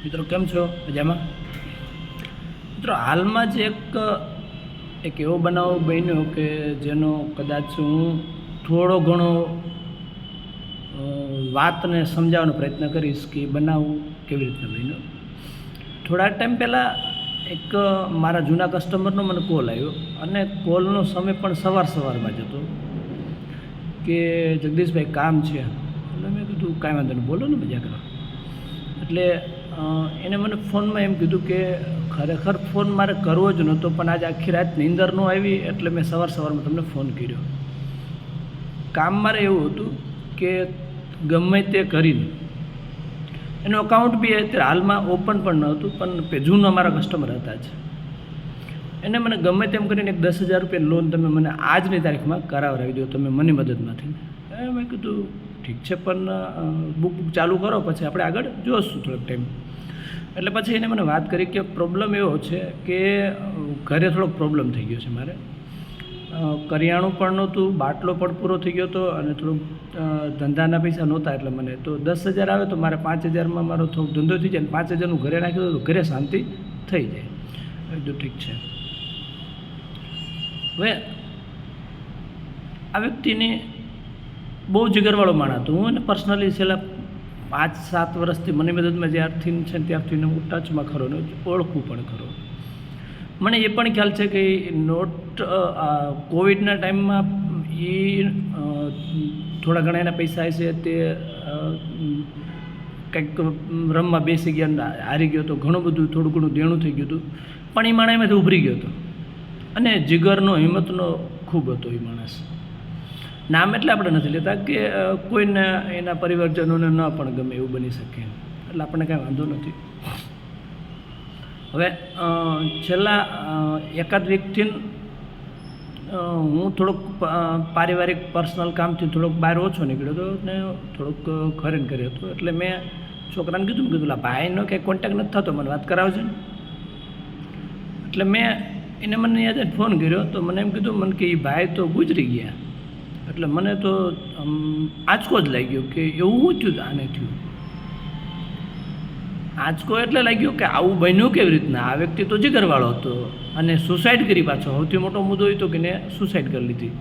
મિત્રો કેમ છો? મજામાં? મિત્રો હાલમાં જ એક એવો બનાવ બન્યો કે જેનો કદાચ હું થોડો ઘણો વાતને સમજાવવાનો પ્રયત્ન કરીશ કે બનાવ કેવી રીતના બન્યો. થોડા ટાઈમ પહેલાં એક મારા જૂના કસ્ટમરનો મને કોલ આવ્યો અને કોલનો સમય પણ સવારમાં જ હતો કે જગદીશભાઈ કામ છે. એટલે મેં કીધું કાંઈ વાંધો નહીં, બોલો ને, મજા કરો. એટલે એને મને ફોનમાં એમ કીધું કે ખરેખર ફોન મારે કરવો જ નહોતો, પણ આજે આખી રાત નીંદર ન આવી એટલે મેં સવારમાં તમને ફોન કર્યો. કામ મારે એવું હતું કે ગમે તે કરીને એનું અકાઉન્ટ બી અત્યારે હાલમાં ઓપન પણ ન હતું, પણ જૂના મારા કસ્ટમર હતા જ. એને મને ગમે તેમ કરીને 10,000 રૂપિયા લોન તમે મને આજની તારીખમાં કરાવડાવી દો તમે મની મદદમાંથી. મેં કીધું ઠીક છે, પણ બુક ચાલુ કરો, પછી આપણે આગળ જોઈશું થોડોક ટાઈમ. એટલે પછી એને મને વાત કરી કે પ્રોબ્લેમ એવો છે કે ઘરે થોડોક પ્રોબ્લેમ થઈ ગયો છે. મારે કરિયાણું પણ નહોતું, બાટલો પણ પૂરો થઈ ગયો હતો અને થોડુંક ધંધાના પૈસા નહોતા. એટલે મને તો 10,000 આવે તો મારે 5,000માં મારો થોડોક ધંધો થઈ જાય, અને 5,000નું ઘરે નાખ્યું તો ઘરે શાંતિ થઈ જાય. બધું ઠીક છે. હવે આ વ્યક્તિની બહુ જીગરવાળો માણસ હતો. હું એને પર્સનલી છેલ્લા 5-7 વર્ષથી મની મદદમાં જ્યારથી છે ત્યારથી હું ટચમાં ખરો ને ઓળખું પણ ખરો. મને એ પણ ખ્યાલ છે કે કોવિડના ટાઈમમાં એ થોડા ઘણા એના પૈસા છે તે કંઈક રમવા બેસી ગયા, હારી ગયો હતો, ઘણું બધું થોડું ઘણું દેણું થઈ ગયું હતું, પણ એ માણસ એમાંથી ઉભરી ગયો હતો અને જીગરનો હિંમતનો ખૂબ હતો એ માણસ. નામ એટલે આપણે નથી લેતા કે કોઈને એના પરિવારજનોને ન પણ ગમે એવું બની શકે, એટલે આપણને કાંઈ વાંધો નથી. હવે છેલ્લા એકાદ વ્યક્તિને હું થોડોક પારિવારિક પર્સનલ કામથી થોડોક બહાર ઓછો નીકળ્યો હતો ને થોડુંક ઘરે કર્યો હતો. એટલે મેં છોકરાને કીધું ભાઈનો કંઈ કોન્ટેક્ટ નથી થતો, મને વાત કરાવજો ને. એટલે મેં એને મને યાદ ફોન કર્યો તો મને એમ કીધું મને કે એ ભાઈ તો ગુજરી ગયા. એટલે મને તો આંચકો જ લાગ્યો કે એવું શું થયું, આને થયું. આંચકો એટલે લાગ્યો કે આવું બન્યું કેવી રીતના. આ વ્યક્તિ તો જીગરવાળો હતો અને સુસાઇડ કરી પાછો. સૌથી મોટો મુદ્દો એ હતો કે એને સુસાઇડ કરી લીધી.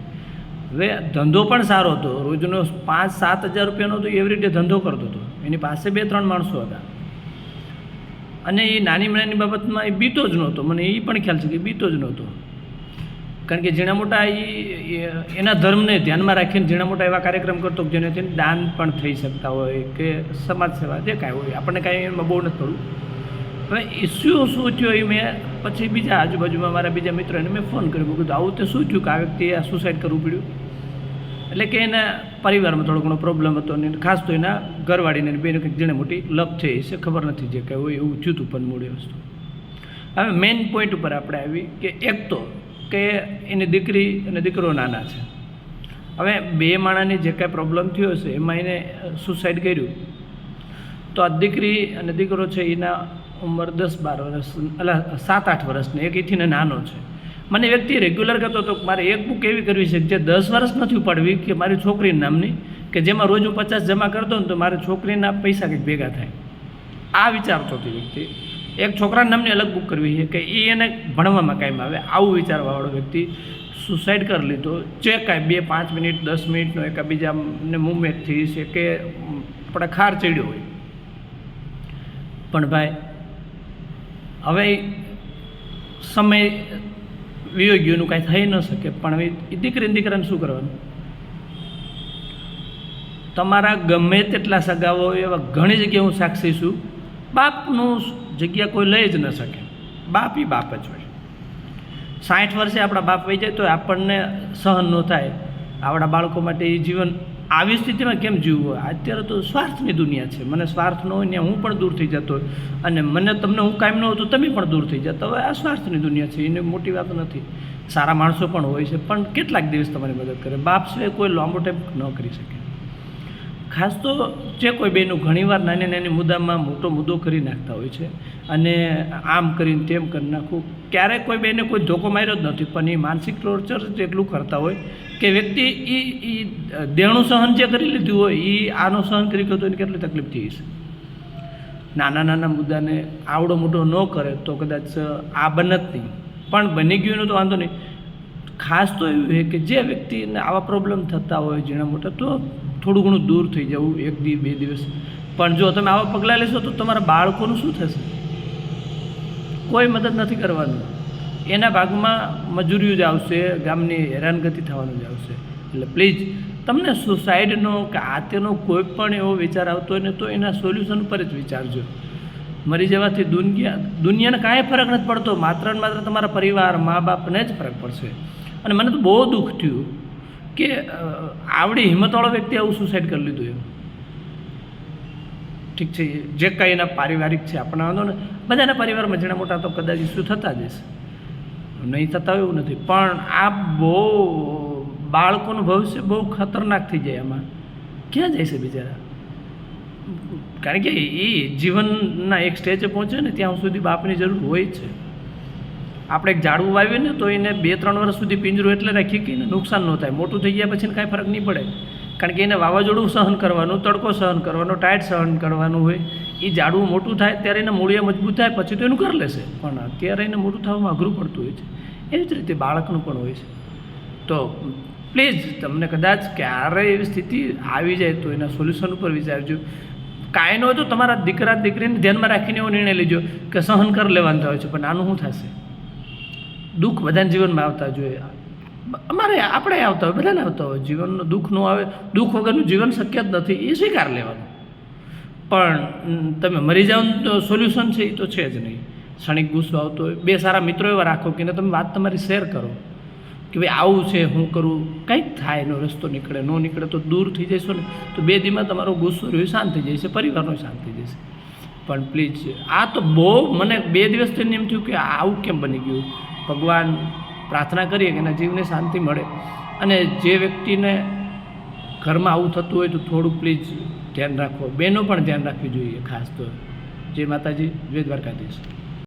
હવે ધંધો પણ સારો હતો, રોજનો 5-7 હજાર રૂપિયાનો તો એવરીડે ધંધો કરતો હતો. એની પાસે 2-3 માણસો હતા અને એ નાની બાબતમાં એ બીતો જ નહોતો. મને એ પણ ખ્યાલ છે કે બીતો જ નહોતો, કારણ કે ઝીણા મોટા એના ધર્મને ધ્યાનમાં રાખીને ઝીણા મોટા એવા કાર્યક્રમ કરતો જેનાથી દાન પણ થઈ શકતા હોય કે સમાજ સેવા જે કાંઈ હોય, આપણને કાંઈ એમાં બહુ નથી પડવું. હવે ઇસ્યુ શું થયો એ મેં પછી બીજા આજુબાજુમાં મારા બીજા મિત્રોને મેં ફોન કર્યો, કીધું આવું તે શું થયું કે આ વ્યક્તિએ આ સુસાઇડ કરવું પડ્યું. એટલે કે એના પરિવારમાં થોડો ઘણો પ્રોબ્લેમ હતો અને ખાસ તો એના ઘરવાળીને બેને કંઈક ઝીણે મોટી લપ છે એ ખબર નથી, જે કંઈ હોય એવું થયું હતું પણ મૂળ વસ્તુ. હવે મેઇન પોઈન્ટ ઉપર આપણે આવી કે એક તો કે એની દીકરી અને દીકરો નાના છે. હવે 2 માણસની જે કાંઈ પ્રોબ્લેમ થયો છે એમાં એને સુસાઇડ કર્યું તો આ દીકરી અને દીકરો છે એના ઉંમર 10-12 વર્ષ એટલે 7-8 વર્ષની, એક એથી નાનો છે. મને વ્યક્તિ રેગ્યુલર કહેતો હતો કે મારે એક બુક એવી કરવી છે જે 10 વર્ષ નથી ઉપાડવી કે મારી છોકરીના નામની, કે જેમાં રોજ હું 50 જમા કરતો ને તો મારી છોકરીના પૈસા કંઈક ભેગા થાય. આ વિચારતો હતી વ્યક્તિ. એક છોકરાના નામની અલગ બુક કરવી છે કે એ એને ભણવામાં કાયમ આવે, આવું વિચારવાવાળો વ્યક્તિ સુસાઇડ કરી લીધો. જે કાંઈ 2-5 મિનિટ 10 મિનિટનો એકાબીજાને મૂવમેન્ટથી છે કે આપણે ખાર ચડ્યો હોય. પણ ભાઈ હવે સમય વિયો ગયોનું કાંઈ થઈ ન શકે, પણ હવે એ દીકરાને શું કરવાનું. તમારા ગમે તેટલા સગાઓ એવા ઘણી જગ્યાએ હું સાક્ષી છું, બાપનું જગ્યા કોઈ લઈ જ ન શકે. બાપ એ બાપ જ હોય. 60 વર્ષે આપણા બાપ વહી જાય તો આપણને સહન ન થાય. આપણા બાળકો માટે એ જીવન આવી સ્થિતિમાં કેમ જીવવું. અત્યારે તો સ્વાર્થની દુનિયા છે. મને સ્વાર્થ ન હોય ને હું પણ દૂર થઈ જતો હોય, અને તમને હું કાયમ ન હોય તો તમે પણ દૂર થઈ જતા હોય. આ સ્વાર્થની દુનિયા છે, એની મોટી વાત નથી. સારા માણસો પણ હોય છે, પણ કેટલાક દિવસ તમારી મદદ કરે. બાપ સિવાય કોઈ લાંબો ટાઈમ ન કરી શકે. ખાસ તો જે કોઈ બેનું ઘણીવાર નાની મુદ્દામાં મોટો મુદ્દો કરી નાખતા હોય છે અને આમ કરીને તેમ કરી નાખવું. ક્યારેક કોઈ બેને કોઈ ધોકો માર્યો જ નથી, પણ એ માનસિક ટોર્ચર જેટલું કરતા હોય કે વ્યક્તિ એ દેણું સહન જે કરી લીધું હોય એ આનું સહન કરી ગયું તો એને કેટલી તકલીફ થઈ છે. નાના નાના મુદ્દાને આવડો મોટો ન કરે તો કદાચ આ બનત નહીં, પણ બની ગયું તો વાંધો નહીં. ખાસ તો એવું છે કે જે વ્યક્તિને આવા પ્રોબ્લેમ થતા હોય ઝીણા મોટા, તો થોડું ઘણું દૂર થઈ જવું 1 દિવસ 2 દિવસ. પણ જો તમે આવા પગલાં લેશો તો તમારા બાળકોનું શું થશે? કોઈ મદદ નથી કરવાનું, એના ભાગમાં મજૂરીઓ જ આવશે, ગામની હેરાનગતિ થવાનું જ આવશે. એટલે પ્લીઝ તમને સુસાઇડનો કે આત્યનો કોઈ પણ એવો વિચાર આવતો હોય ને તો એના સોલ્યુશન પર જ વિચારજો. મરી જવાથી દુનિયાને કાંઈ ફરક નથી પડતો, માત્ર ને માત્ર તમારા પરિવાર મા બાપને જ ફરક પડશે. અને મને તો બહુ દુઃખ થયું કે આવડી હિંમતવાળો વ્યક્તિ આવું સુસાઇડ કરી લીધું એમ. ઠીક છે, જે કંઈ એના પારિવારિક છે આપણે વાંધો ને, બધાના પરિવારમાં ઝીણા મોટા તો કદાચ ઇસ્યુ થતા જ હશે, નહીં થતા હોય એવું નથી. પણ આ બહુ બાળકોનું ભવિષ્ય બહુ ખતરનાક થઈ જાય. આમાં ક્યાં જાય છે બિચારા? કારણ કે એ જીવનના એક સ્ટેજે પહોંચે ને ત્યાં સુધી બાપની જરૂર હોય છે. આપણે એક ઝાડવું વાવીએ ને તો એને 2-3 વર્ષ સુધી પિંજરું એટલે રાખીએ કે એને નુકસાન ન થાય. મોટું થઈ ગયા પછી કાંઈ ફરક નહીં પડે, કારણ કે એને વાવાઝોડું સહન કરવાનું, તડકો સહન કરવાનો, ટાઈટ સહન કરવાનું હોય. એ ઝાડવું મોટું થાય ત્યારે એને મૂળિયા મજબૂત થાય પછી તો એનું કરી લેશે, પણ અત્યારે એને મોટું થવામાં અઘરું પડતું હોય છે. એવી જ રીતે બાળકનું પણ હોય છે. તો પ્લીઝ તમને કદાચ ક્યારેય એવી સ્થિતિ આવી જાય તો એના સોલ્યુશન ઉપર વિચારજો. કાંઈ ન હોય તો તમારા દીકરા દીકરીને ધ્યાનમાં રાખીને એવો નિર્ણય લેજો કે સહન કરી લેવાનું હોય છે, પણ આનું શું થશે? દુઃખ બધાના જીવનમાં આવતા જોઈએ, આપણે આવતા હોય, બધાને આવતા હોય. જીવનનું દુઃખ ન આવે, દુઃખ વગરનું જીવન શક્ય જ નથી, એ સ્વીકાર લેવાનું. પણ તમે મરી જાઓનું તો સોલ્યુશન છે એ તો છે જ નહીં. ક્ષણિક ગુસ્સો આવતો હોય, 2 સારા મિત્રો એવા રાખો કે તમે વાત તમારી શેર કરો કે ભાઈ આવું છે, હું કરું, કંઈક થાય એનો રસ્તો નીકળે. ન નીકળે તો દૂર થઈ જશો ને તો 2 દીમાં તમારો ગુસ્સો રહ્યો શાંત થઈ જશે, પરિવારનો શાંત થઈ જશે. પણ પ્લીઝ આ તો બહુ મને 2 દિવસ થઈને એમ થયું કે આવું કેમ બની ગયું. ભગવાન પ્રાર્થના કરીએ કે એના જીવને શાંતિ મળે. અને જે વ્યક્તિને ઘરમાં આવું થતું હોય તો થોડું પ્લીઝ ધ્યાન રાખો. બહેનો પણ ધ્યાન રાખવી જોઈએ ખાસ તો. જય માતાજી, જય દ્વારકાધીશ.